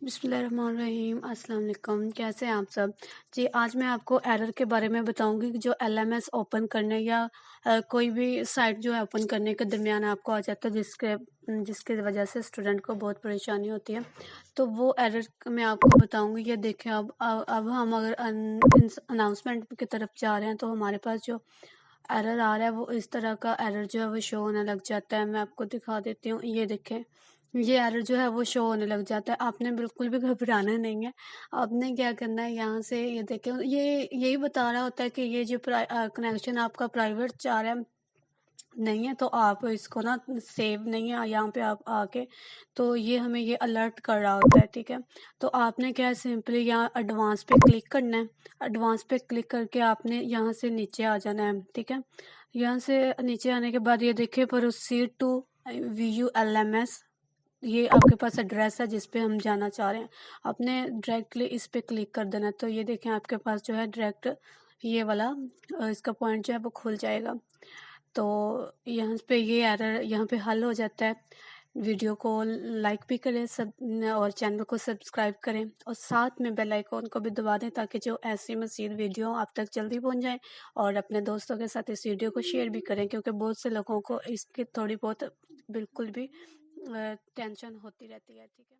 बिस्मिल्लाहिर्रहमानिर्रहीम अस्सलाम वालेकुम। कैसे हैं आप सब? जी, आज मैं आपको एरर के बारे में बताऊँगी कि जो एलएमएस ओपन करने या कोई भी साइट जो है ओपन करने के दरमियान आपको आ जाता है जिसकी वजह से स्टूडेंट को बहुत परेशानी होती है। तो वो एरर मैं आपको बताऊँगी। ये देखें, अब हम अगर अनाउंसमेंट की तरफ जा रहे हैं तो हमारे पास जो एरर आ रहा है वो इस तरह का एरर जो है वो शो होने लग जाता है। मैं आपको दिखा देती हूँ। ये देखें, ये एरर जो है वो शो होने लग जाता है। आपने बिल्कुल भी घबराना नहीं है। आपने क्या करना है, यहाँ से ये देखें, ये यही बता रहा होता है कि ये जो कनेक्शन आपका प्राइवेट जा रहा है नहीं है, तो आप इसको ना सेव नहीं है यहाँ पे आप आके, तो ये हमें ये अलर्ट कर रहा होता है। ठीक है, तो आपने क्या है, सिंपली यहाँ एडवांस पे क्लिक करना है। एडवांस पे क्लिक करके आपने यहाँ से नीचे आ जाना है। ठीक है, यहाँ से नीचे आने के बाद ये देखिए, प्रोसीड टू VULMS, ये आपके पास एड्रेस है जिस पे हम जाना चाह रहे हैं। आपने डायरेक्टली इस पे क्लिक कर देना है। तो ये देखें, आपके पास जो है डायरेक्ट ये वाला इसका पॉइंट जो है वो खुल जाएगा। तो यहाँ पे ये एरर यहाँ पे हल हो जाता है। वीडियो को लाइक भी करें सब, और चैनल को सब्सक्राइब करें, और साथ में बेल आइकॉन को भी दबा दें ताकि जो ऐसी मज़ीद वीडियो आप तक जल्दी पहुंच जाए। और अपने दोस्तों के साथ इस वीडियो को शेयर भी करें, क्योंकि बहुत से लोगों को इसकी थोड़ी बहुत बिल्कुल भी टेंशन होती रहती है। ठीक है।